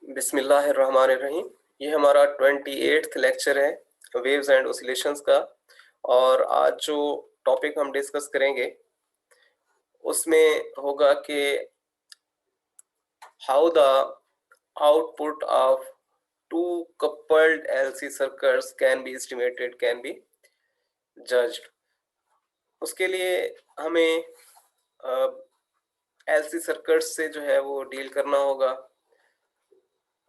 बिस्मिल्लाहिर्रहमानिर्रहीम। ये हमारा 28th लेक्चर है वेव्स एंड ऑसिलेशंस का। और आज जो टॉपिक हम डिस्कस करेंगे उसमें होगा कि how the output of two coupled LC circuits can be estimated, can be judged. उसके लिए हमें एलसी सर्किट्स से जो है वो डील करना होगा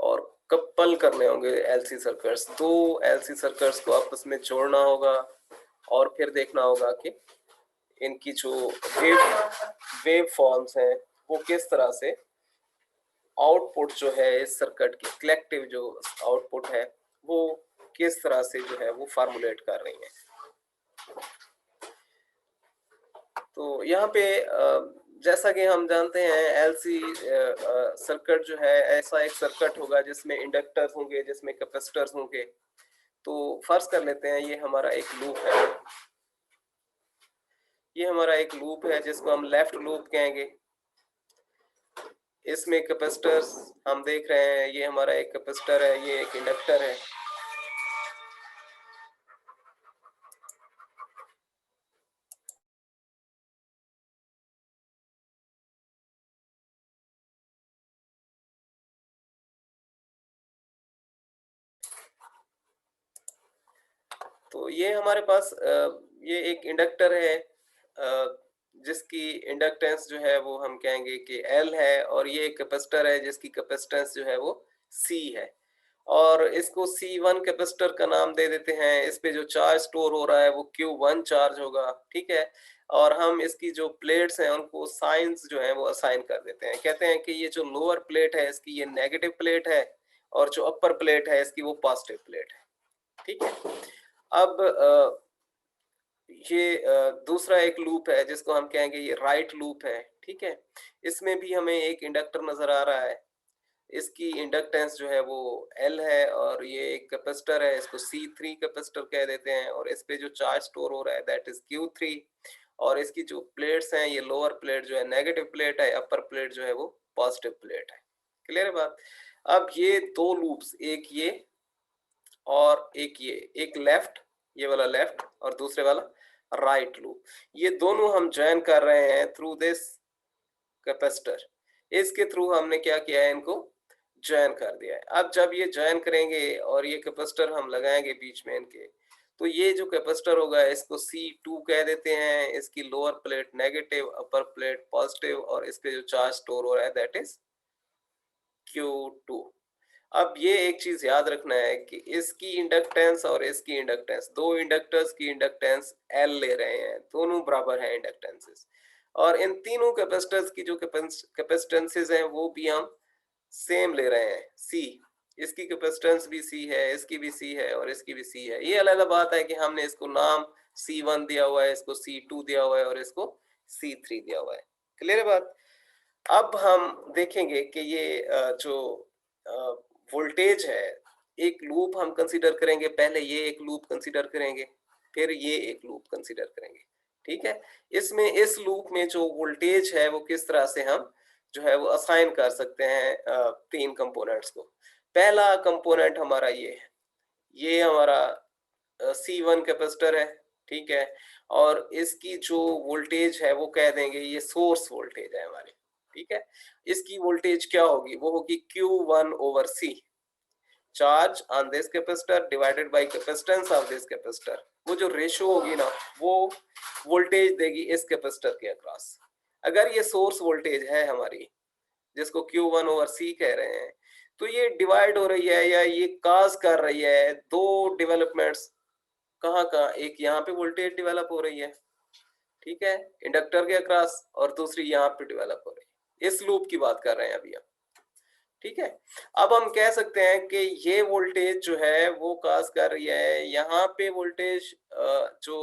और कपल करने होंगे एलसी सर्किट्स। दो एलसी सर्किट्स को आपस में जोड़ना होगा और फिर देखना होगा कि इनकी जो वेव फॉर्म्स हैं वो किस तरह से आउटपुट जो है इस सर्किट की कलेक्टिव जो आउटपुट है वो किस तरह से जो है वो फार्मुलेट कर रही है। तो यहाँ पे जैसा कि हम जानते हैं एलसी सर्किट जो है ऐसा एक सर्किट होगा जिसमें इंडक्टर्स होंगे, जिसमें कैपेसिटर्स होंगे। तो फर्ज कर लेते हैं ये हमारा एक लूप है, ये हमारा एक लूप है जिसको हम लेफ्ट लूप कहेंगे। इसमें कैपेसिटर्स हम देख रहे हैं, ये हमारा एक कैपेसिटर है, ये एक इंडक्टर है। तो ये हमारे पास ये एक इंडक्टर है जिसकी इंडक्टेंस जो है वो हम कहेंगे कि L है, और ये एक कैपेसिटर है जिसकी कैपेसिटेंस जो है वो C है। और इसको C1 कैपेसिटर का नाम दे देते हैं। इस पे जो चार्ज स्टोर हो रहा है वो Q1 चार्ज होगा, ठीक है। और हम इसकी जो प्लेट्स हैं उनको साइंस जो है वो असाइन कर देते हैं। कहते हैं कि ये जो लोअर प्लेट है इसकी ये नेगेटिव प्लेट है और जो अपर प्लेट है इसकी वो पॉजिटिव प्लेट है, ठीक है। अब ये दूसरा एक लूप है जिसको हम कहेंगे ये राइट लूप है, ठीक है। इसमें भी हमें एक इंडक्टर नजर आ रहा है, इसकी इंडक्टेंस जो है वो L है, और ये एक कैपेसिटर है, इसको C3 कैपेसिटर कह देते हैं। और इस पे जो चार्ज स्टोर हो रहा है दैट इज Q3। और इसकी जो प्लेट्स हैं, ये लोअर प्लेट जो है नेगेटिव प्लेट है, अपर प्लेट जो है वो पॉजिटिव प्लेट है। क्लियर है बात। अब ये दो लूप्स, एक ये और एक ये, एक लेफ्ट, ये वाला लेफ्ट और दूसरे वाला राइट लूप, ये दोनों हम ज्वाइन कर रहे हैं थ्रू दिस कैपेसिटर। इसके थ्रू हमने क्या किया है, इनको ज्वाइन कर दिया है। अब जब ये ज्वाइन करेंगे और ये कैपेसिटर हम लगाएंगे बीच में इनके, तो ये जो कैपेसिटर होगा इसको C2 कह देते हैं। इसकी लोअर प्लेट नेगेटिव, अपर प्लेट पॉजिटिव, और इस पे जो चार्ज स्टोर हो रहा है दैट इज Q2। अब ये एक चीज याद रखना है कि इसकी इंडक्टेंस और इसकी इंडक्टेंस, दो इंडक्टर्स की इंडक्टेंस L ले रहे हैं, दोनों बराबर है इंडक्टेंसेस। और इन तीनों कैपेसिटर्स की जो कैपेसिटेंसेस हैं वो भी हम सेम ले रहे हैं, C। इसकी कैपेसिटेंस भी C है, इसकी भी C है और इसकी भी C है। ये अलग बात है कि हमने इसको नाम C1 दिया हुआ है, इसको C2 दिया हुआ है और इसको C3 दिया हुआ है। क्लियर है बात। अब हम देखेंगे कि ये जो वोल्टेज है, एक लूप हम कंसीडर करेंगे, पहले ये एक लूप कंसीडर करेंगे, फिर ये एक लूप कंसीडर करेंगे, ठीक है। इसमें इस लूप में जो वोल्टेज है वो किस तरह से हम जो है वो असाइन कर सकते हैं तीन कंपोनेंट्स को। पहला कंपोनेंट हमारा ये है, ये हमारा C1 कैपेसिटर है, ठीक है। और इसकी जो वोल्टेज है वो कह देंगे ये सोर्स वोल्टेज है हमारी, ठीक है। इसकी वोल्टेज क्या होगी, वो होगी Q1/C, charge on this capacitor divided by capacitance of this capacitor. वो जो रेशियो होगी ना वो वोल्टेज देगी इस कैपेसिटर के अक्रॉस। अगर ये सोर्स वोल्टेज है हमारी जिसको Q1/C कह रहे हैं, तो ये डिवाइड हो रही है या ये काज कर रही है दो डेवलपमेंट्स। कहाँ कहाँ, एक यहाँ पे वोल्टेज डेवलप हो रही है, ठीक है, इंडक्टर के अक्रॉस, और दूसरी यहाँ पे डेवलप हो रही है। इस लूप की बात कर रहे हैं अभी हम, ठीक है। अब हम कह सकते हैं कि ये वोल्टेज जो है वो काज कर रही है यहाँ पे वोल्टेज जो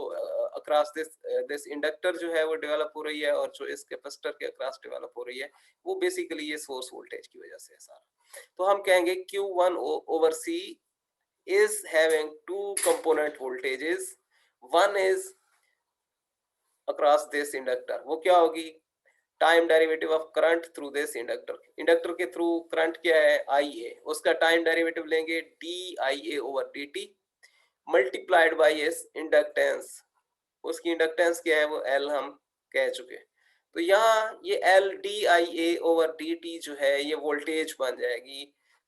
अक्रॉस दिस इंडक्टर जो है वो डेवलप हो रही है, और जो इस कैपेसिटर के अक्रॉस डेवलप हो रही है वो बेसिकली ये सोर्स वोल्टेज की वजह से है सारा। तो हम कहेंगे Q1/C is having two component voltages, one is across this inductor, वो क्या होगी time derivative of current through this inductor, inductor के थ्रू करंट क्या है IA, उसका टाइम डेरिवेटिव लेंगे DIA over DT multiplied by इस इंडक्टेंस, उसकी इंडक्टेंस क्या है वो L हम कह चुके। तो यहाँ ये L DIA ओवर DT जो है ये वोल्टेज बन जाएगी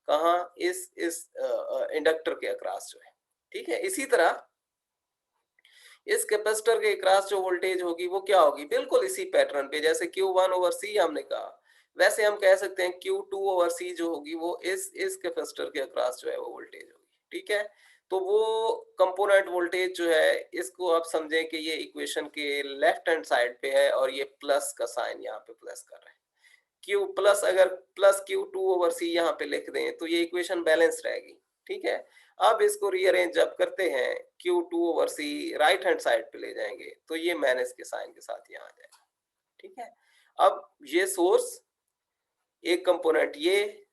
कहाँ, इस इंडक्टर के अक्रॉस जो है, ठीक है। इसी तरह इस कैपेसिटर के अक्रॉस जो वोल्टेज होगी वो क्या होगी, बिल्कुल इसी पैटर्न पे, जैसे Q1 ओवर C हमने कहा, वैसे हम कह सकते हैं Q2 ओवर C जो होगी वो इस कैपेसिटर के अक्रॉस जो है वो वोल्टेज होगी, ठीक है। तो वो कंपोनेंट वोल्टेज जो है इसको आप समझें कि ये इक्वेशन के लेफ्ट हैंड साइड पे है और ये प्लस का साइन यहाँ पे प्लस कर रहा है। Q प्लस, अगर प्लस Q2 ओवर C यहाँ पे लिख दें तो ये इक्वेशन बैलेंस रहेगी, ठीक है। अब इसको रीअरेंज जब करते हैं Q2 over C right hand side पे ले जाएंगे तो ये माइनस के साइन के साथ यहाँ आ जाएगा, ठीक है। अब ये सोर्स, एक कंपोनेंट ये,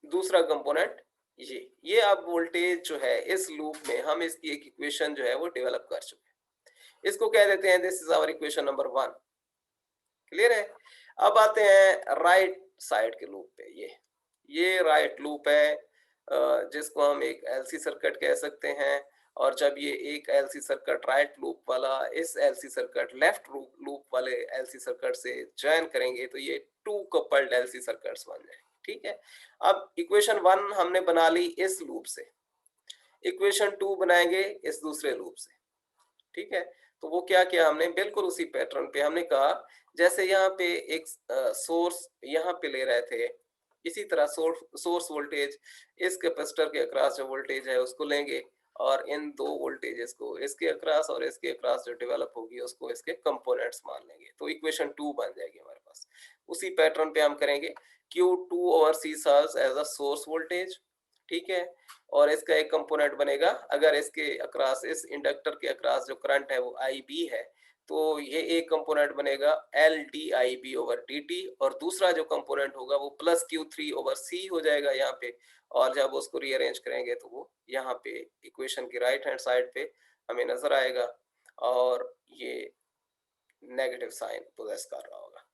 दूसरा कंपोनेंट ये अब वोल्टेज जो है इस लूप में हम इसकी एक इक्वेशन जो है वो डेवलप कर चुके हैं, इसको कह देते हैं this is our equation number 1, clear है। अब आते हैं राइट साइड के लूप पे, ये राइट लूप है जिसको हम एक एलसी सर्किट कह सकते हैं, और जब ये एक एलसी सर्किट राइट लूप वाला इस एलसी सर्किट लेफ्ट लूप वाले एलसी सर्किट से जॉइन करेंगे तो ये टू कपल्ड एलसी सर्किट्स बन जाएंगे, ठीक है। अब इक्वेशन 1 हमने बना ली इस लूप से, इक्वेशन 2 बनाएंगे इस दूसरे लूप से, ठीक है। तो वो क्या किया हमने, बिल्कुल उसी पैटर्न पे हमने कहा जैसे यहाँ पे एक सोर्स यहाँ पे ले रहे थे, इसी तरह सोर्स वोल्टेज इस कैपेसिटर के अक्रॉस जो वोल्टेज है उसको लेंगे और इन दो वोल्टेजेस को इसके अक्रॉस और इसके अक्रॉस जो डेवलप होगी उसको इसके कंपोनेंट्स मान लेंगे, तो इक्वेशन 2 बन जाएगी हमारे पास। उसी पैटर्न पे हम करेंगे Q2 over C serves as a source voltage, ठीक है, और इसका एक कंपोनेंट बनेगा, अगर इसके अक्रॉस इस इंडक्टर के अक्रॉस जो करंट है वो IB है तो ये एक कंपोनेंट बनेगा LDIB ओवर DT, और दूसरा जो कंपोनेंट होगा वो प्लस Q3 ओवर C हो जाएगा यहाँ पे, और जब उसको रीअरेंज करेंगे तो वो यहाँ पे इक्वेशन की राइट हैंड साइड पे हमें नजर आएगा और ये नेगेटिव साइन पोजेस कर रहा होगा।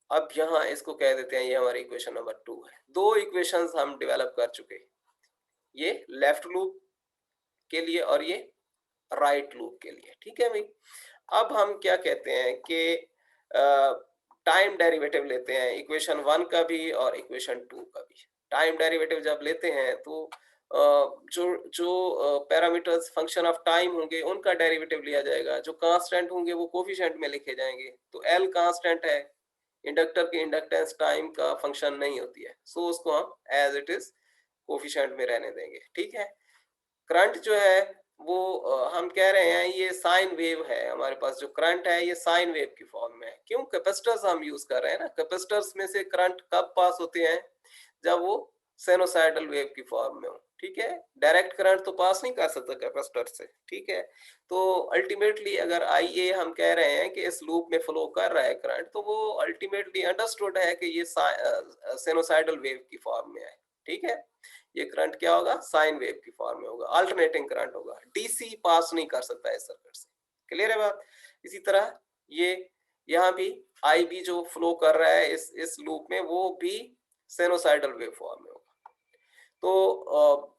अब यहाँ इसको कह देते हैं ये हमारी इक्वेशन नंबर 2 है। दो इक्वेशंस हम डेवलप कर चुके, ये लेफ्ट लूप के लिए और ये राइट लूप के लिए, ठीक है भाई। अब हम क्या कहते हैं कि टाइम डेरिवेटिव लेते हैं इक्वेशन 1 का भी और इक्वेशन 2 का भी। टाइम डेरिवेटिव जब लेते हैं तो जो जो पैरामीटर्स फंक्शन ऑफ टाइम होंगे उनका डेरिवेटिव लिया जाएगा, जो कांस्टेंट होंगे वो कोफिशिएंट में लिखे जाएंगे। तो L कांस्टेंट है, इंडक्टर की इंडक्टेंस टाइम का फंक्शन नहीं होती है, सो उसको हम एज इट इज कोफिशिएंट में रहने देंगे, ठीक है। करंट जो है वो हम कह रहे हैं ये साइन वेव है, हमारे पास जो करंट है ये साइन वेव की फॉर्म में है। क्यों, कैपेसिटर्स हम यूज कर रहे हैं ना, कैपेसिटर्स में से करंट कब पास होते हैं, जब वो साइनोसाइडल वेव की फॉर्म में हो, ठीक है। डायरेक्ट करंट तो पास नहीं कर सकता कैपेसिटर से, ठीक है। तो अल्टीमेटली अगर IA हम कह रहे हैं कि इस लूप में फ्लो कर रहा है करंट, तो वो अल्टीमेटली अंडरस्टूड है कि ये साइनोसाइडल वेव की फॉर्म में है, ठीक है। ये करंट क्या होगा, साइन वेव की फॉर्म में होगा, अल्टरनेटिंग करंट होगा, DC पास नहीं कर सकता इस सर्किट से, क्लियर है बात। इसी तरह ये यहाँ भी IB जो फ्लो कर रहा है इस लूप में वो भी साइनोसाइडल वेव फॉर्म में होगा। तो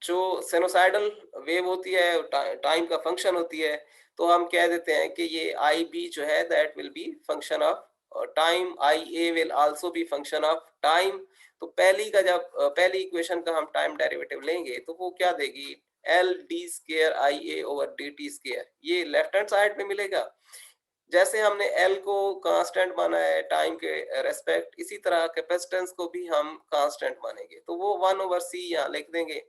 जो साइनोसाइडल वेव होती है टाइम का फंक्शन होती है, तो हम कह देते हैं कि ये IB जो है that will be function of time, IA will also be function of time. तो पहली इक्वेशन का हम टाइम डेरिवेटिव लेंगे तो वो क्या देगी, LD² IA ओवर DT², ये लेफ्ट हैंड साइड में मिलेगा। जैसे हमने L को कांस्टेंट माना है टाइम के रेस्पेक्ट, इसी तरह कैपेसिटेंस को भी हम कांस्टेंट मानेंगे, तो वो 1 ओवर C यहाँ लिख देंगे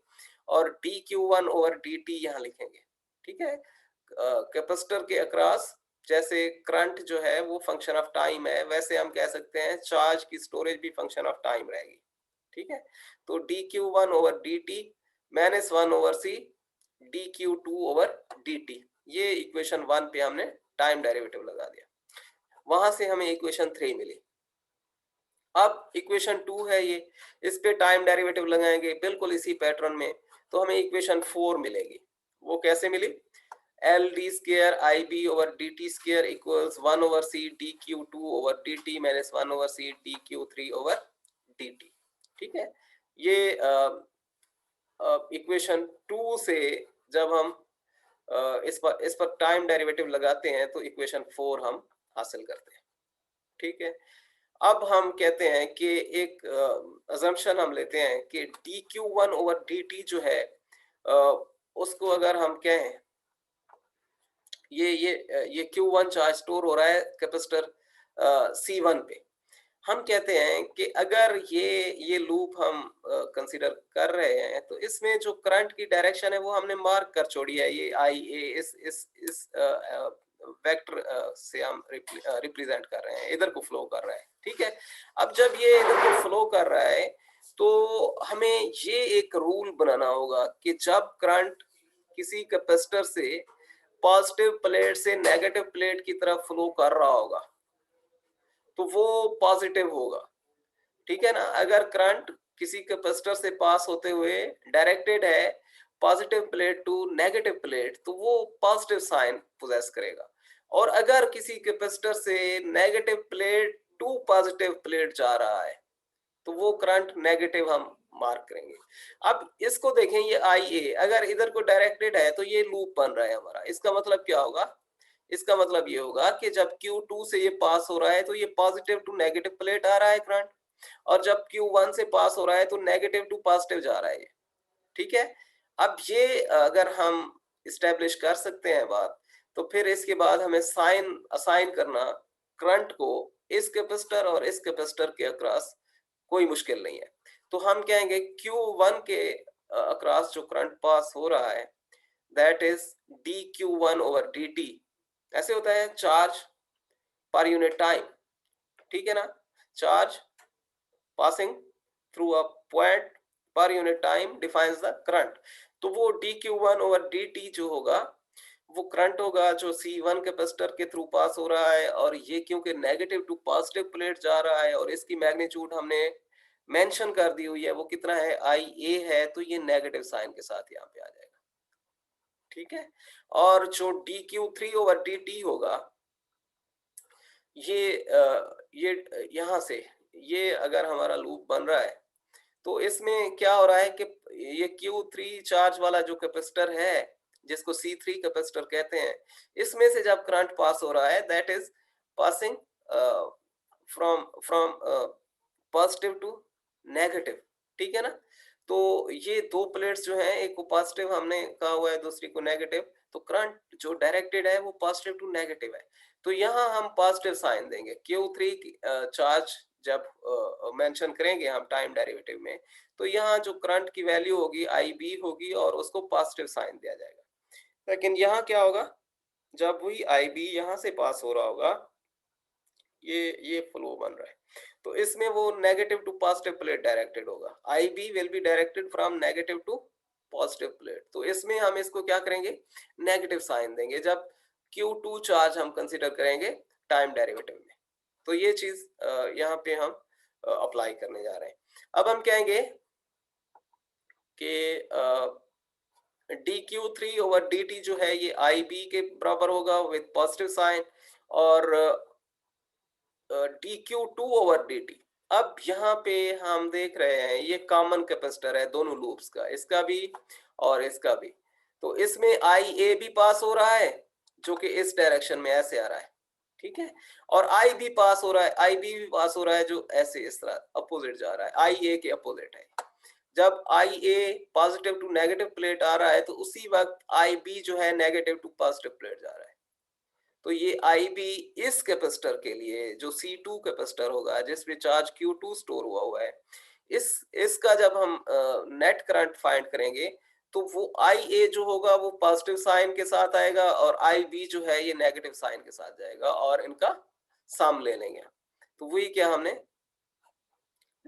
और DQ1 ओवर DT यहाँ लिखेंगे, ठीक है। कैपेसिटर के अक्रॉस जैसे करंट जो है वो फंक्शन ऑफ टाइम है, वैसे हम कह सकते हैं चार्ज की स्टोरेज भी फंक्शन ऑफ टाइम रहेगी, ठीक है। तो DQ1 over DT minus 1 over C DQ2 over DT, ये इक्वेशन 1 पे हमने टाइम डेरिवेटिव लगा दिया, वहां से हमें इक्वेशन 3 मिली। अब इक्वेशन 2 है ये, इस पे टाइम डेरिवेटिव लगाएंगे बिल्कुल इसी पैटर्न में, तो हमें इक्वेशन 4 मिलेगी। वो कैसे मिली, L D square I B over D T square equals 1 over C D Q 2 over D T minus 1 over C D Q 3 over D T. ठीक है, ये इक्वेशन 2 से जब हम इस पर टाइम डेरिवेटिव लगाते हैं तो इक्वेशन 4 हम हासिल करते हैं। ठीक है, अब हम कहते हैं कि एक अजम्पशन हम लेते हैं कि D Q one over D T जो है उसको अगर हम कहें ये Q1 चार्ज स्टोर हो रहा है कैपेसिटर C1 पे। हम कहते हैं कि अगर ये लूप हम कंसीडर कर रहे हैं तो इसमें जो करंट की डायरेक्शन है वो हमने मार्क कर छोड़ी है, ये आई ए इस वेक्टर से हम रिप्रेजेंट कर रहे हैं, इधर को फ्लो कर रहा है। ठीक है, अब जब ये इधर को फ्लो कर रहा है तो हमें ये एक रूल बनाना होगा कि जब करंट किसी कैपेसिटर से पॉजिटिव प्लेट से नेगेटिव प्लेट की तरफ फ्लो कर रहा होगा तो वो पॉजिटिव होगा। ठीक है ना, अगर करंट किसी कैपेसिटर से पास होते हुए डायरेक्टेड है positive plate to negative plate तो वो पॉजिटिव साइन पोजेस करेगा, और अगर किसी कैपेसिटर से negative plate to positive plate जा रहा है तो वो करंट नेगेटिव हम मार्क करेंगे। अब इसको देखें, ये आई ए अगर इधर को डायरेक्टेड है तो ये लूप बन रहा है हमारा। इसका मतलब क्या होगा, इसका मतलब ये होगा कि जब Q2 से ये पास हो रहा है तो ये पॉजिटिव टू नेगेटिव प्लेट आ रहा है करंट, और जब Q1 से पास हो रहा है तो नेगेटिव टू पॉजिटिव जा रहा है ये। ठीक है, अब ये अगर हम इस्टेब्लिश कर सकते हैं बात, तो फिर इसके बाद हमें साइन असाइन करना करंट को इस कैपेसिटर और इस कैपेसिटर के अक्रॉस कोई मुश्किल नहीं है। तो हम कहेंगे Q1 के अक्रॉस जो करंट पास हो रहा है that is dQ1 over dt। ऐसे होता है चार्ज पर यूनिट टाइम। ठीक है ना, charge passing through a point per unit time defines the current. तो वो dQ1 ओवर dt जो होगा वो करंट होगा जो C1 कैपेसिटर के थ्रू पास हो रहा है, और ये क्योंकि नेगेटिव टू पॉजिटिव प्लेट जा रहा है और इसकी मैग्नीट्यूड हमने मेंशन कर दी हुई है, वो कितना है आई ए है, तो ये नेगेटिव साइन के साथ यहाँ पे आ जाएगा। ठीक है, और जो dQ3 ओवर dt होगा ये यहाँ से ये अगर हमारा लूप बन रहा है तो इसमें क्या हो रहा है कि ये Q3 चार्ज वाला जो कैपेसिटर है जिसको C3 कैपेसिटर कहते हैं, इसमें से जब करंट पास हो रहा है that is passing from positive to negative. ठीक है ना, तो ये दो प्लेट्स जो हैं, एक को पॉजिटिव हमने कहा हुआ है दूसरी को नेगेटिव, तो करंट जो डायरेक्टेड है वो पॉजिटिव टू नेगेटिव है। तो यहाँ हम पॉजिटिव साइन देंगे। Q3 चार्ज जब मेंशन करेंगे हम टाइम डेरिवेटिव में, तो यहाँ जो करंट की वैल्यू होगी IB होगी और उसको पॉजिटिव साइन दिया जाएगा। लेकिन यहाँ क्या होगा, जब वही IB यहाँ से पास हो रहा होगा, ये फ्लो बन रहा है, तो इसमें वो negative to positive plate directed होगा। IB will be directed from negative to positive plate. तो इसमें हम इसको क्या करेंगे, नेगेटिव साइन देंगे जब Q2 चार्ज हम कंसीडर करेंगे टाइम डेरिवेटिव में। तो ये चीज यहाँ पे हम अप्लाई करने जा रहे हैं। अब हम कहेंगे कि dQ3 ओवर dt जो है ये IB के बराबर होगा विद पॉजिटिव साइन, और dQ2 ओवर dt। अब यहाँ पे हम देख रहे हैं ये कॉमन कैपेसिटर है दोनों लूप्स का, इसका भी और इसका भी। तो इसमें IA भी पास हो रहा है जो कि इस डायरेक्शन में ऐसे आ रहा है। ठीक है, और I भी पास हो रहा है, IB भी पास हो रहा है जो ऐसे इस तरह अपोजिट जा रहा है, IA के अपोजिट है। जब IA positive to negative plate आ रहा है तो उसी वक्त IB जो है नेगेटिव टू पॉजिटिव प्लेट जा रहा है। तो ये IB इस कैपेसिटर के लिए जो C2 कैपेसिटर होगा जिसमें चार्ज Q2 स्टोर हुआ है, इसका जब हम नेट करंट फाइंड करेंगे तो वो IA जो होगा वो पॉजिटिव साइन के साथ आएगा और IB जो है ये नेगेटिव साइन के साथ जाएगा, और इनका सम ले लेंगे। तो वही क्या हमने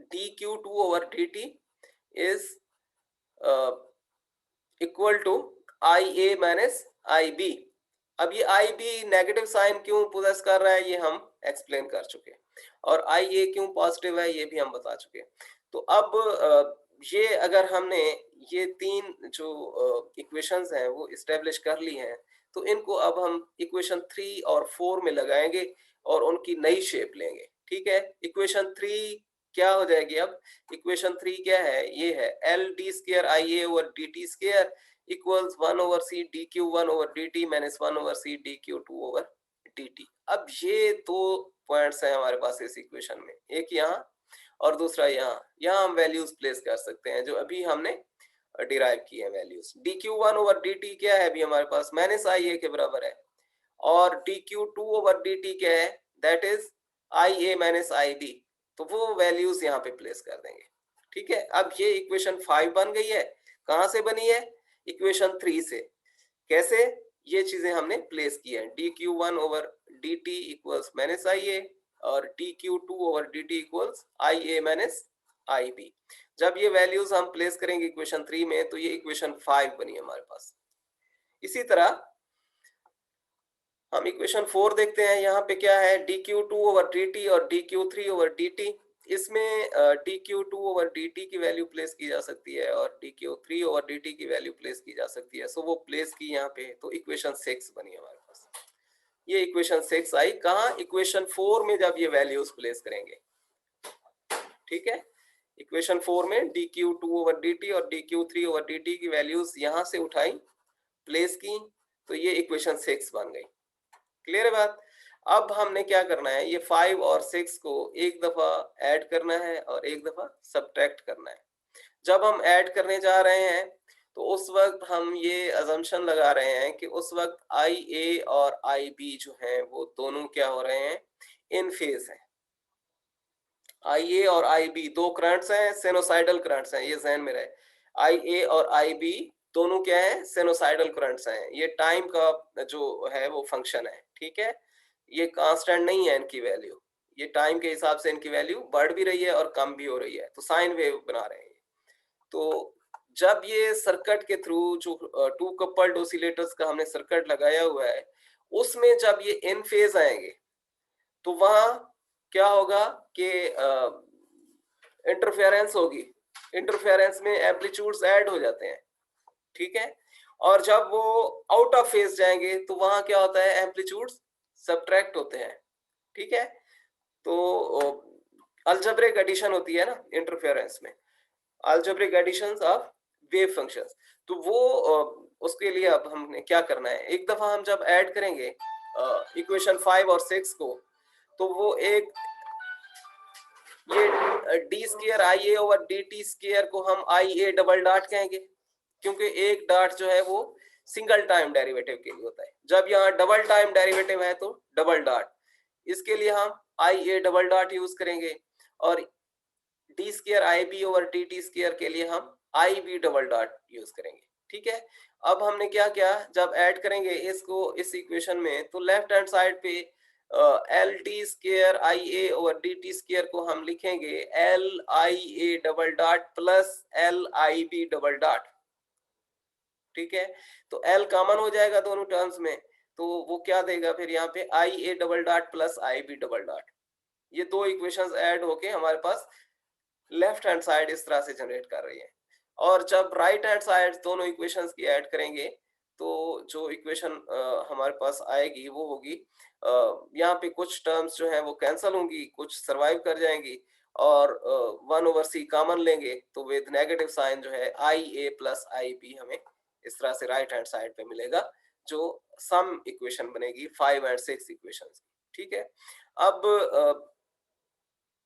dQ2 over dt is equal to IA minus IB। अब ये IB नेगेटिव साइन क्यों पोजेस कर रहा है ये हम एक्सप्लेन कर चुके, और IA क्यों पॉजिटिव है ये भी हम बता चुके। तो अब ये अगर हमने ये तीन जो इक्वेशंस हैं वो इस्टेब्लिश कर ली हैं, तो इनको अब हम इक्वेशन 3 और 4 में लगाएंगे और उनकी नई शेप लेंगे। ठीक है, इक्वेशन 3 क्या हो जाएगी अब? इक्वेशन 3 क्या है? ये है L D square I A over D T square equals 1 over C D Q 1 over D T minus 1 over C D Q 2 over D T. अब ये दो पॉइंट्स हैं हमारे पास इस इक्वेशन में, एक यहाँ और दूसरा यहाँ। यहाँ हम वैल्यूज प्लेस कर सकते हैं जो अभी हमने डिराइव किए हैं values. D Q 1 over D T क्या है अभी हमारे पास? माइनस आई ए के बराबर है। और D Q 2 over D T क्या है? That is I A minus I B. तो वो वैल्यूज यहाँ पे प्लेस कर देंगे। ठीक है, अब ये इक्वेशन 5 बन गई है। कहाँ से बनी है? इक्वेशन 3 से। कैसे? ये चीजें हमने प्लेस की है। D Q 1 over D T equals minus I A और D Q 2 over D T equals I A minus I B. जब ये वैल्यूज हम प्लेस करेंगे इक्वेशन 3 में तो ये इक्वेशन 5 बनी हमारे पास। इसी तरह हम इक्वेशन 4 देखते हैं। यहाँ पे क्या है? D Q 2 over D T और D Q 3 over D T. इसमें D Q 2 over D T की वैल्यू प्लेस की जा सकती है और D Q 3 over D T की वैल्यू प्लेस की जा सकती है। सो वो प्लेस की यहाँ पे, तो इक्वेशन 6 बनी हमारे पास। ये इक्वेशन 6 आई। कहाँ? इक्वेशन 4 में जब ये वैल्यूज प्लेस करेंगे। ठीक है, इक्वेशन 4 में D Q 2 over D T और D Q 3 over D T की वैल्यूज यहाँ से उठाई, प्लेस की, तो ये इक्वेशन 6 बन गई। क्लियर है बात? अब हमने क्या करना है? ये 5 और 6 को एक दफा ऐड करना है और एक दफा सब्ट्रैक्ट करना है। जब हम ऐड करने जा रहे हैं तो उस वक्त हम ये अजम्पशन लगा रहे हैं कि उस वक्त आई ए और आई बी जो हैं वो दोनों क्या हो रहे हैं? इन फेज हैं। आई ए और आई बी दो करंट्स हैं, साइनोसाइडल करंट्स हैं, ये ध्यान में रहे। आई ए और आई बी दोनों क्या है? साइनोसाइडल करंट्स हैं। ये टाइम का जो है वो फंक्शन है। ठीक है, ये कांस्टेंट नहीं है इनकी वैल्यू। ये टाइम के हिसाब से इनकी वैल्यू बढ़ भी रही है और कम भी हो रही है, तो साइन वेव बना रहे हैं। तो जब ये सर्किट के थ्रू जो टू कपल्ड ऑसिलेटर्स का हमने सर्किट लगाया हुआ है, उसमें जब ये इन फेज आएंगे तो वहां क्या होगा कि इंटरफेरेंस होगी। इंटरफेरेंस में एम्पलीट्यूड्स ऐड हो जाते हैं। ठीक है, और जब वो आउट ऑफ फेज जाएंगे तो वहां क्या होता है? एम्पलीट्यूड्स सब्ट्रैक्ट होते हैं। ठीक है, तो अलजेब्रिक एडिशन होती है ना इंटरफेरेंस में, algebraic additions of wave functions. तो वो उसके लिए अब हमने क्या करना है? एक दफा हम जब ऐड करेंगे इक्वेशन 5 और 6 को, तो वो एक ये D square I A over D T square को हम आई ए डबल डॉट कहेंगे, क्योंकि एक डॉट जो है वो सिंगल टाइम डेरिवेटिव के लिए होता है। जब यहाँ डबल टाइम डेरिवेटिव है तो डबल डॉट, इसके लिए हम I A double dot use करेंगे। और D square I B over D T square के लिए हम I B double dot use करेंगे। ठीक है, अब हमने क्या किया? जब ऐड करेंगे इसको इस इक्वेशन में, तो लेफ्ट हैंड साइड पे L T square I A over D T square को हम लिखेंगे L I A double dot plus L I B double dot. ठीक है, तो एल कॉमन हो जाएगा दोनों टर्म्स में, तो वो क्या देगा फिर यहाँ पे? I A double dot plus I B double dot. ये दो इक्वेशंस ऐड होके हमारे पास लेफ्ट हैंड साइड इस तरह से जनरेट कर रही है। और जब राइट हैंड साइड दोनों इक्वेशंस की ऐड करेंगे तो जो इक्वेशन हमारे पास आएगी वो होगी, यहाँ पे कुछ टर्म्स जो है वो कैंसिल होंगी, कुछ सरवाइव कर जाएंगी, और 1 ओवर सी कॉमन लेंगे तो विद नेगेटिव साइन जो है I A plus I B हमें इस तरह से राइट हैंड साइड पे मिलेगा, जो सम इक्वेशन बनेगी 5 और 6 इक्वेशंस। ठीक है, अब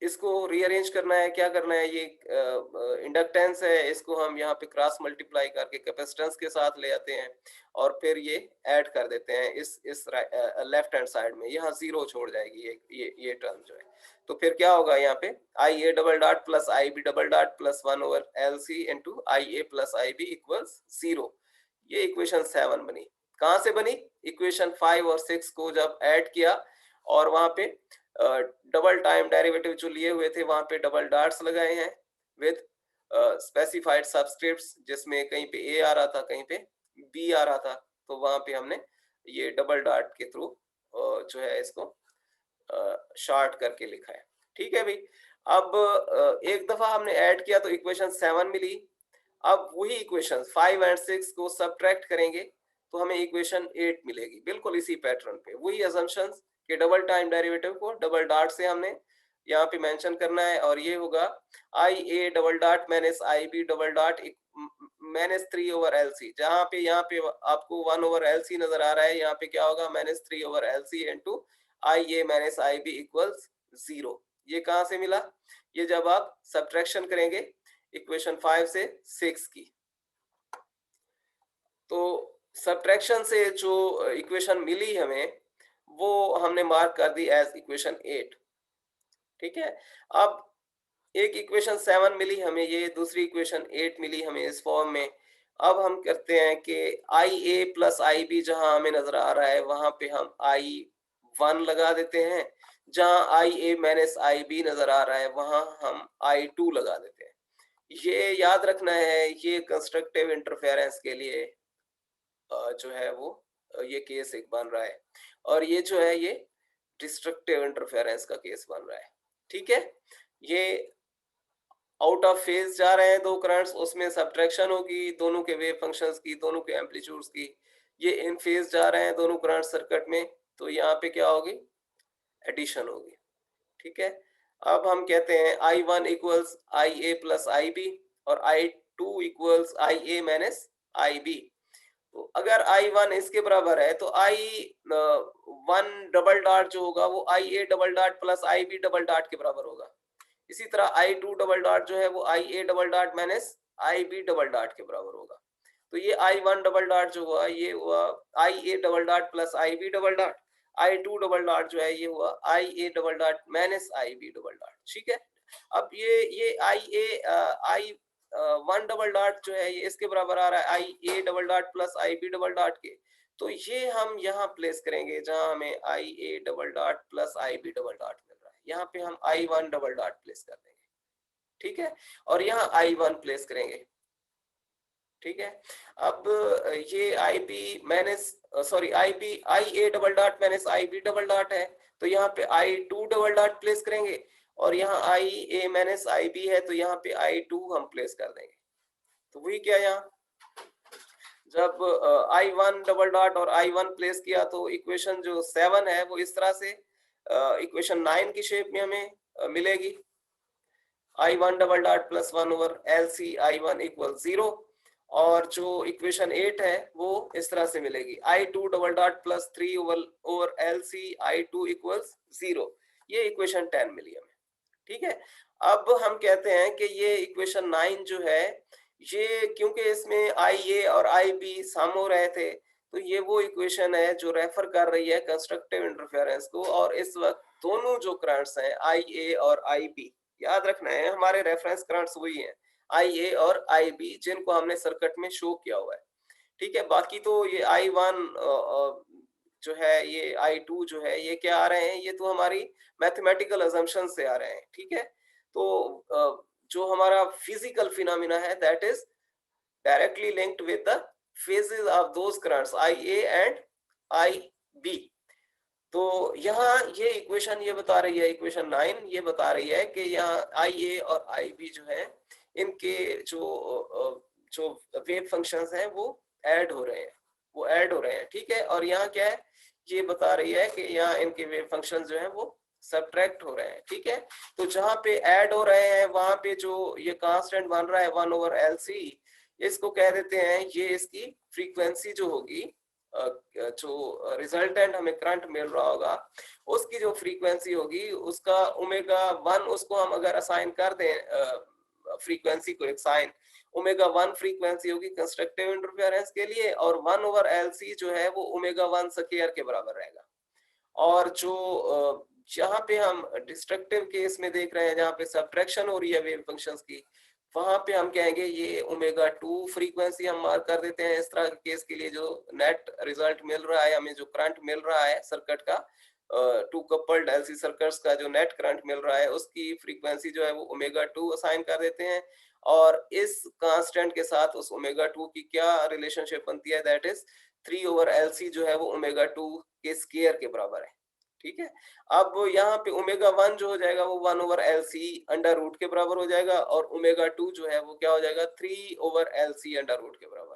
इसको रीअरेंज करना है। क्या करना है? ये इंडक्टेंस है, इसको हम यहाँ पे क्रॉस मल्टीप्लाई करके कैपेसिटेंस के साथ ले आते हैं और फिर ये ऐड कर देते हैं इस लेफ्ट हैंड साइड में। यहाँ जीरो छोड़ जाएगी ये टर्म जो है। तो फिर क्या होगा? यहाँ पे I A double dot plus I B double dot plus 1 over L C into I A plus I B equals 0। ये इक्वेशन 7 बनी। कहाँ से बनी? इक्वेशन 5 और 6 को जब ऐड किया और वहां पे डबल टाइम डेरिवेटिव जो लिए हुए थे वहां पे डबल डॉट्स लगाए हैं विद स्पेसिफाइड सबस्क्रिप्ट्स, जिसमें कहीं पे ए आ रहा था, कहीं पे बी आ रहा था, तो वहां पे हमने ये डबल डॉट के थ्रू जो है इसको शॉर्ट करके लिखा है। ठीक है भाई, अब एक दफा हमने ऐड किया तो इक्वेशन 7 मिली। अब वही इक्वेशन 5 और 6 को सब्ट्रैक्ट करेंगे तो हमें इक्वेशन 8 मिलेगी, बिल्कुल इसी पैटर्न पे, वही असम्पशंस कि डबल टाइम डेरिवेटिव को डबल डॉट से हमने यहाँ पे मेंशन करना है, और ये होगा I A double dot minus I B double dot minus 3 over L C, जहाँ पे यहाँ पे आपको 1 ओवर एल सी नजर आ रहा है, यहाँ पे क्या होगा minus 3 over L C into I A minus I B equals 0। ये कहाँ से मिला? ये जब आप सब्ट्रैक्शन करेंगे इक्वेशन 5 से 6 की, तो सब्ट्रैक्शन से जो इक्वेशन मिली हमें वो हमने मार्क कर दी एज इक्वेशन 8। ठीक है, अब एक इक्वेशन 7 मिली हमें, ये दूसरी इक्वेशन 8 मिली हमें इस फॉर्म में। अब हम करते हैं कि आई ए प्लस आई बी जहां हमें नजर आ रहा है वहां पे हम आई 1 लगा देते हैं, जहां आई ए माइनस आई बी नजर आ रहा है वहां हम आई 2 लगा देते हैं। ये याद रखना है, ये कंस्ट्रक्टिव इंटरफेरेंस के लिए जो है वो ये केस एक बन रहा है, और ये जो है ये डिस्ट्रक्टिव इंटरफेरेंस का केस बन रहा है। ठीक है, ये आउट ऑफ फेज जा रहे हैं दो करंट्स, उसमें सब्ट्रैक्शन होगी दोनों के वेव फंक्शंस की, दोनों के एम्पलीट्यूड्स की। ये इन फेज जा रहे हैं दोनों करंट सर्किट में, तो यहाँ पे क्या होगी? एडिशन होगी। ठीक है, अब हम कहते हैं I 1 equals I A plus I B और I 2 equals I A minus I B. तो अगर I1 इसके बराबर है तो I1 डबल डॉट जो होगा वो IA double dot plus IB double dot के बराबर होगा। इसी तरह I2 डबल डॉट जो है वो IA double dot minus IB double dot के बराबर होगा। तो ये I1 डबल डॉट जो हुआ ये हुआ IA double dot plus IB double dot, I2 double dot जो है ये हुआ IA double dot minus IB double dot. ठीक है, अब ये I 1 डबल डॉट जो है ये इसके बराबर आ रहा है I A double dot plus I B double dot के, तो ये हम यहाँ प्लेस करेंगे जहां हमें I A double dot plus I B double dot मिल रहा है, यहाँ पे हम आई 1 डबल डॉट प्लेस कर देंगे। ठीक है, और यहाँ आई 1 प्लेस करेंगे। ठीक है, अब ये I B minus sorry I A double dot minus I B double dot है, तो यहाँ पे आई 2 डबल डॉट प्लेस करेंगे, और यहाँ आई ए माइनस आई बी है तो यहाँ पे आई 2 हम प्लेस कर देंगे। तो वही क्या, यहाँ जब आई 1 डबल डॉट और आई 1 प्लेस किया तो इक्वेशन जो 7 है वो इस तरह से इक्वेशन 9 की शेप में हमें मिलेगी। I 1 double dot plus 1 over L C I 1 equal 0, और जो इक्वेशन 8 है वो इस तरह से मिलेगी I 2 double dot plus 3 over L C I 2 equals 0। ये इक्वेशन 10 मिली हमें। ठीक है, अब हम कहते हैं कि ये इक्वेशन 9 जो है ये क्योंकि इसमें आई ए और आई बी सम हो रहे थे, तो ये वो इक्वेशन है जो रेफर कर रही है कंस्ट्रक्टिव इंटरफेरेंस को, और इस वक्त दोनों जो करंट्स हैं आई ए और आई बी, याद रखना है हमारे रेफरेंस करंट्स वही हैं आई ए और आई बी जिनको हमने सर्किट में शो किया हुआ है। ठीक है, बाकी तो ये आई 1 जो है ये आई 2 जो है ये क्या आ रहे हैं, ये तो हमारी मैथमेटिकल अजम्पशन से आ रहे हैं। ठीक है, तो जो हमारा फिजिकल फिनोमिना है that is directly linked with the phases of those currents I A and I B. तो यहाँ ये इक्वेशन ये बता रही है, इक्वेशन 9 ये बता रही है कि यहाँ आई ए और आई बी जो है इनके जो वेव फंक्शंस हैं वो ऐड हो रहे हैं, वो ऐड हो रहे हैं। ठीक है, और यहाँ क्या है ये बता रही है कि यहाँ इनके वेव फंक्शंस जो है वो सब्ट्रैक्ट हो रहे हैं। ठीक है, तो जहां पे ऐड हो रहे हैं वहां पे जो ये कांस्टेंट बन रहा है 1 ओवर एल सी, इसको कह देते हैं ये इसकी फ्रीक्वेंसी जो होगी, जो रिजल्टेंट हमें करंट मिल रहा होगा उसकी जो फ्रीक्वेंसी होगी उसका ओमेगा 1 उसको हम अगर असाइन कर दें फ्रीक्वेंसी को एक साइन, ओमेगा 1 फ्रीक्वेंसी होगी कंस्ट्रक्टिव इंटरफेरेंस के लिए, और 1 ओवर एल सी जो है वो ओमेगा 1 स्क्वायर के बराबर रहेगा। और जो जहां पे हम डिस्ट्रक्टिव केस में देख रहे हैं जहां पे सब्ट्रैक्शन हो रही है वेव फंक्शंस की, वहां पे हम कहेंगे ये ओमेगा 2 फ्रीक्वेंसी हम मार्क कर देते हैं। इस तरह के केस के लिए जो नेट रिजल्ट मिल रहा है हमें, जो करंट मिल रहा है सर्किट का, टू कपल्ड एलसी सर्किट्स का जो नेट करंट मिल रहा है उसकी फ्रीक्वेंसी जो है वो ओमेगा 2 असाइन कर देते हैं, और इस कांस्टेंट के साथ उस ओमेगा 2 की क्या रिलेशनशिप बनती है, that is 3 over L C जो है वो ओमेगा 2 के स्क्वायर के बराबर है। ठीक है, अब यहाँ पे ओमेगा 1 जो हो जाएगा वो 1 over L C under root के बराबर हो जाएगा, और ओमेगा 2 जो है वो क्या हो जाएगा 3 over L C under root के बराबर।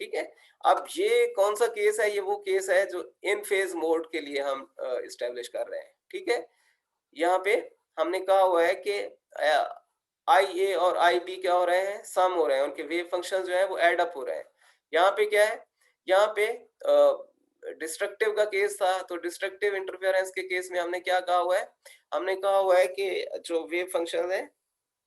ठीक है। अब ये कौन सा केस है, ये वो केस है जो इन फेज मोड के लिए हम इस्टेब्लिश कर रहे हैं। ठीक है, यहाँ पे हमने कहा हुआ है कि आई ए और आई बी क्या हो रहे हैं, सम हो रहे हैं, उनके वेव फंक्शन जो है वो एड अप हो रहे हैं। यहाँ पे क्या है, यहाँ पे डिस्ट्रक्टिव का केस था, तो डिस्ट्रक्टिव इंटरफेरेंस के केस में हमने क्या कहा हुआ है, हमने कहा हुआ है कि जो वेव फंक्शन है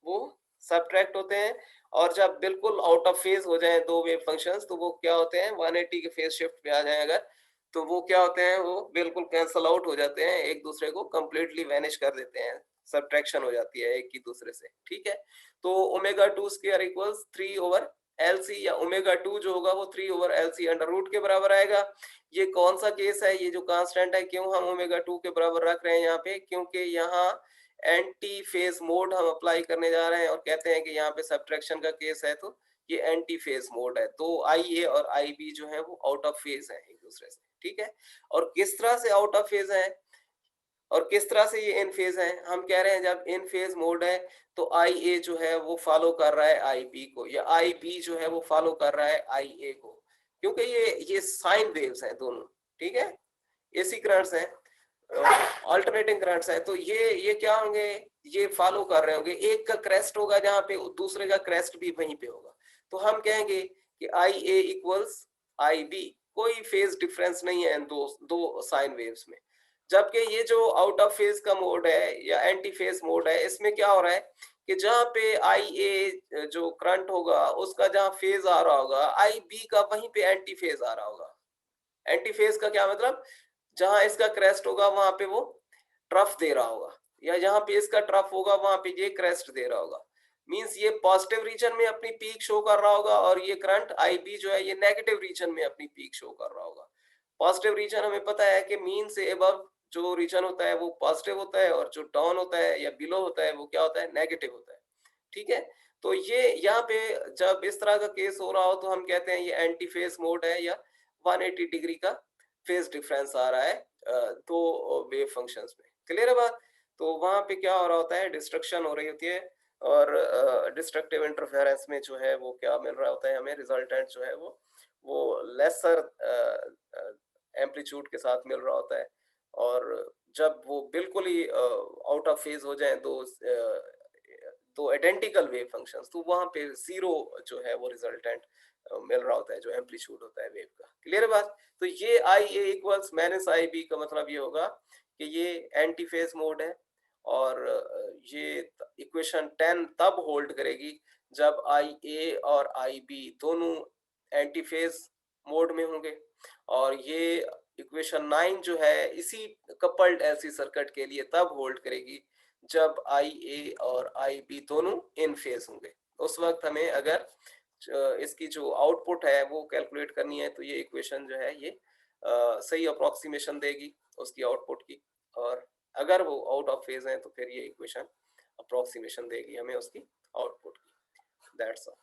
वो सबट्रैक्ट होते हैं, और जब बिल्कुल आउट ऑफ फेज हो जाए दो वेव फंक्शंस, तो वो क्या होते हैं, 180 के फेज शिफ्ट पे आ जाए अगर, तो वो क्या होते हैं, वो बिल्कुल कैंसल आउट हो जाते हैं, एक दूसरे को कंप्लीटली वैनिश कर देते हैं, सबट्रैक्शन हो जाती है एक की दूसरे से। ठीक है, तो omega 2 square equals 3 over LC, या ओमेगा 2 जो होगा वो 3 ओवर एलसी अंडर रूट के बराबर आएगा। ये कौन सा केस है, ये जो कांस्टेंट है, क्यों हम ओमेगा 2 के बराबर रख रहे हैं यहाँ पे, क्योंकि यहाँ एंटी फेज मोड हम अप्लाई करने जा रहे हैं, और कहते हैं कि यहाँ पे सब्ट्रैक्शन का केस है, तो ये एंटी फेज मोड है, तो आई ए और आई बी जो है वो आउट ऑफ फेज है एक दूसरे से। ठीक है, और किस तरह से आउट ऑफ फेज है और किस तरह से ये इन फेज है, हम कह रहे हैं जब इन फेज मोड है तो आई ए जो है वो फॉलो कर रहा है आई बी को, या आई बी जो है वो फॉलो कर रहा है आई ए को, क्योंकि ये साइन वेव्स हैं दोनों। ठीक है, एसी करंट्स हैं, अल्टरनेटिंग करंट्स है, तो ये क्या होंगे, ये फॉलो कर रहे होंगे, एक का क्रेस्ट होगा जहां पे दूसरे का क्रेस्ट भी वहीं पे होगा, तो हम कहेंगे कि आई ए इक्वल्स आई बी, कोई फेज डिफरेंस नहीं है इन दो साइन वेव्स में। जबकि ये जो आउट ऑफ फेज का मोड है या एंटी फेज मोड है, इसमें क्या हो रहा है कि जहां पे आई ए जो करंट होगा उसका जहां फेज आ रहा होगा, आई बी का वहीं पे एंटी फेज आ रहा होगा। एंटी फेज का क्या मतलब, जहां इसका क्रेस्ट होगा वहां पे वो ट्रफ दे रहा होगा, या जहां पे इसका ट्रफ होगा वहां पे ये क्रेस्ट दे रहा होगा। मींस ये पॉजिटिव रीजन में अपनी पीक शो कर रहा होगा, और ये करंट आई बी जो है ये नेगेटिव रीजन में अपनी पीक शो कर रहा होगा। पॉजिटिव रीजन हमें पता है कि मीन से अबव जो रीजन होता है वो पॉजिटिव होता है, और जो डाउन होता है या बिलो होता है वो क्या होता है, नेगेटिव होता है। ठीक है, तो ये यहाँ पे जब इस तरह का केस हो रहा हो तो हम कहते हैं ये एंटी फेज मोड है, या 180 डिग्री का फेज डिफरेंस आ रहा है दो वेव फंक्शंस में। क्लियर है बात? तो वहां पे क्या हो रहा होता है, डिस्ट्रक्शन हो रही होती है, और डिस्ट्रक्टिव इंटरफेरेंस में जो है वो क्या मिल रहा होता है हमें, रिजल्टेंट जो है वो लेसर एम्पलीट्यूड के साथ मिल रहा होता है। और जब वो बिल्कुल ही आउट ऑफ फेज हो जाए दो आइडेंटिकल वेव फंक्शंस, तो वहां पे जीरो जो है वो रिजल्टेंट मिल रहा होता है, जो एम्पलीट्यूड होता है वेव का। क्लियर बात? तो ये आई ए इक्वल्स माइनस आई बी का मतलब ये होगा कि ये एंटी फेज मोड है, और ये इक्वेशन 10 तब होल्ड करेगी जब आई ए और आई बी दोनों एंटी फेज मोड में होंगे, और ये इक्वेशन 9 जो है इसी कपल्ड एलसी सर्किट के लिए तब होल्ड करेगी जब आई ए और आई बी दोनों इन फेज होंगे। उस वक्त हमें अगर इसकी जो आउटपुट है वो कैलकुलेट करनी है, तो ये इक्वेशन जो है ये सही अप्रोक्सीमेशन देगी उसकी आउटपुट की, और अगर वो आउट ऑफ फेज है तो फिर ये इक्वेशन अप्रोक्सीमेशन देगी हमें उसकी आउटपुट की। That's all.